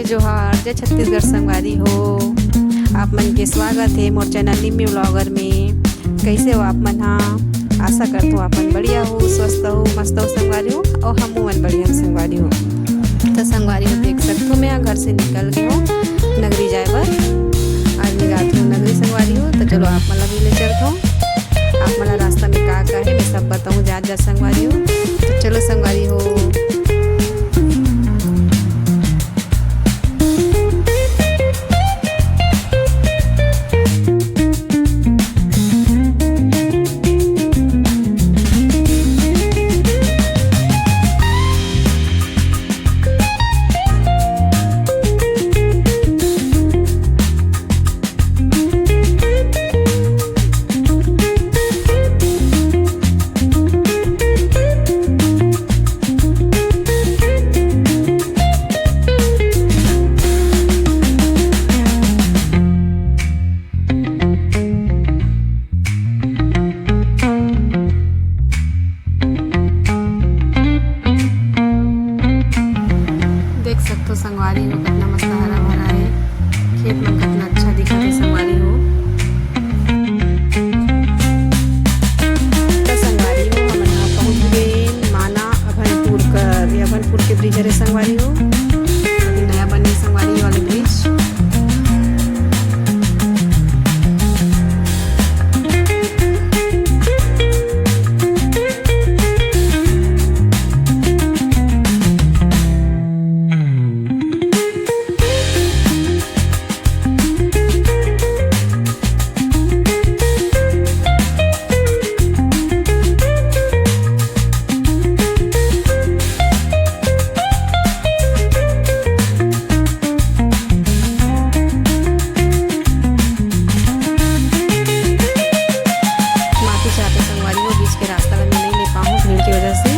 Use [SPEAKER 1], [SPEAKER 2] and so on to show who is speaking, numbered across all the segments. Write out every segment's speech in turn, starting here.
[SPEAKER 1] जोहार जय छत्तीसगढ़ संगवारी हो। आप मन के स्वागत है मोर चैनल निम्मी व्लॉगर में। कैसे हो आप मन? हाँ, आशा करता हूँ अपन बढ़िया हो, स्वस्थ हो, मस्त हो संगवारी हो और हम मन बढ़िया संगवारी हो। तो संगवारी हो देख सकते हो मैं घर से निकल गई हूँ नगरी जाए बर। आज मैं जाती हूँ नगरी संगवारी हो। तो चलो आप मन भी ले चलता हूँ। आप मन रास्ता में का है मैं सब बताऊँ जा संगवारी हो। तो चलो संगवारी हो। देख सकते हो संगवारी हो कितना मस्त हरा भरा है। खेत में कितना अच्छा दिखा है संगवारी हो। तो संगवारी हो हम पहुँच गए माना अभनपुर कर। ये अभनपुर के ब्रिज है संगवारी हो। अभी नया बने संगवारी वाले ब्रिज। संगवारी हो बीच के रास्ता में नहीं ले पाऊँ भीड़ की वजह से।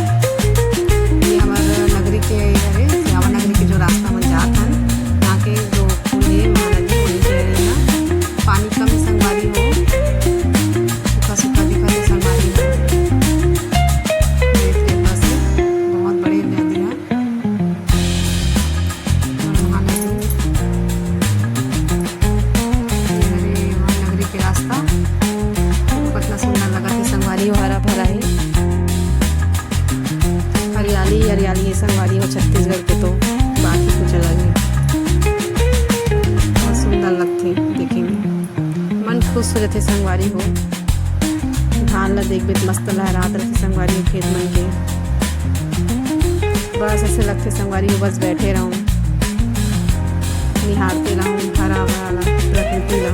[SPEAKER 1] ये हमारे नगरी के है सियावा नगरी के जो रास्ता में जात हैं यहाँ के जो पुल है महानदी वहीं के है। पानी कम संगवारी हो, सूखा सूखा दिखा दे संगवारी हो। बहुत बड़ी नदी है महानदी। नगरी के रास्ता कितना सुंदर लगा है संगवारी हो। हरा भरा है, हरियाली हरियाली है संगवारी हो छत्तीसगढ़ के। तो बाकी कुछ अलग है, बहुत सुंदर लगती देखे में, मन खुश हो जाते संगवारी हो। धान ला देख भी मस्त लहरात रहते संगवारी हो खेत मन के। बस ऐसे लगते संगवारी हो बस बैठे रहूँ निहारते रहूँ हरा भरा प्रकृति ला।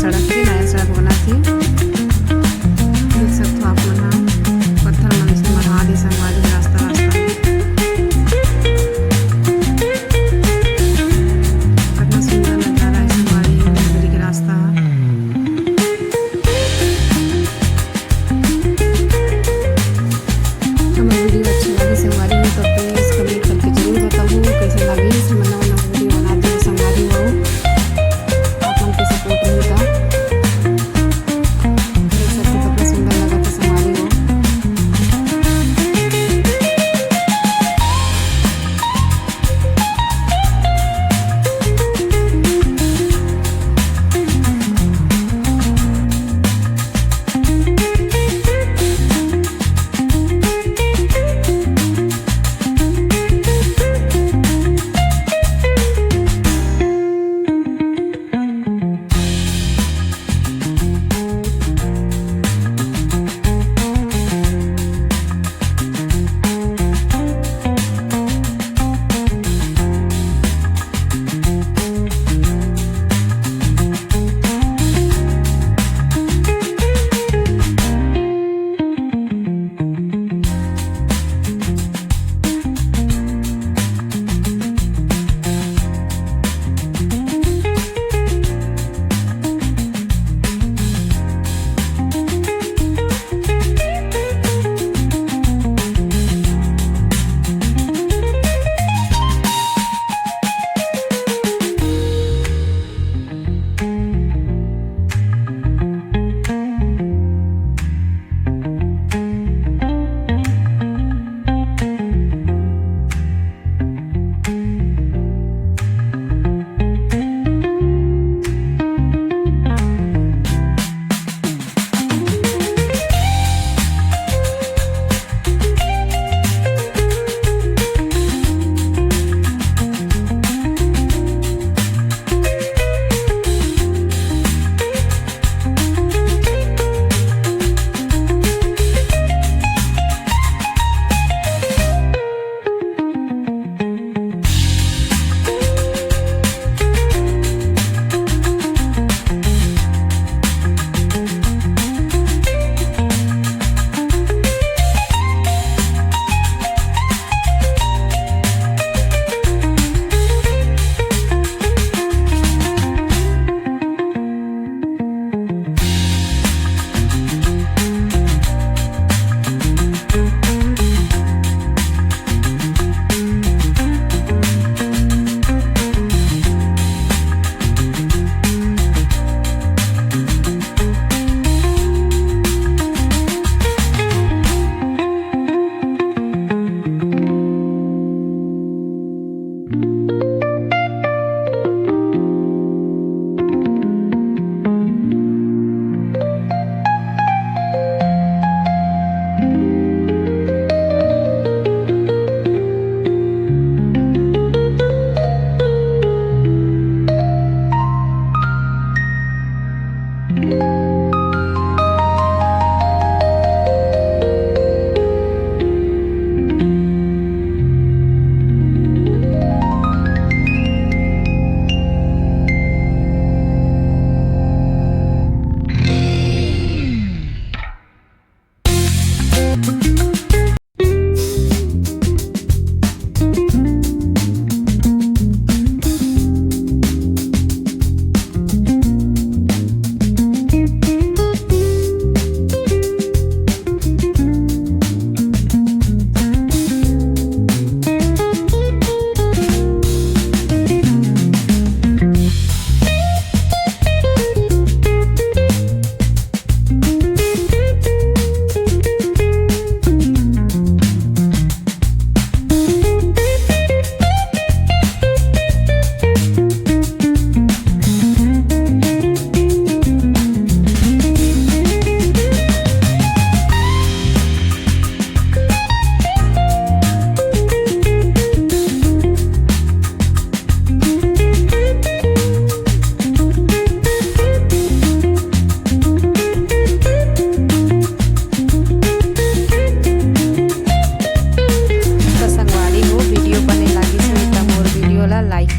[SPEAKER 1] सड़क के नया सड़क बना थी। देख सकते हो आप मन ह पत्थर मन से मरहा दे संगवारी रास्ता रास्ता में कितना सुंदर नजारा है संगवारी नगरी के रास्ता। हमें वीडियो अच्छी लगी संगवारी हो तो प्लीज कमेंट करके जरूर बताओ कैसे लगी। इस मना वीडियो बनाते हुए संगवारी हो आप मन के सपोर्ट रहेगा। देख सकते हो कितना सुंदर लगा था संगवारी हो।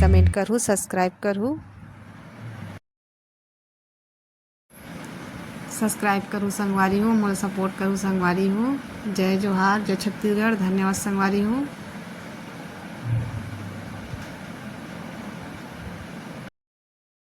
[SPEAKER 1] कमेंट करूँ, सब्सक्राइब करूँ। सब्सक्राइब करूँ संगवारी हो, मोला सपोर्ट करूँ संगवारी हो। जय जोहार, जय छत्तीसगढ़। धन्यवाद संगवारी हो।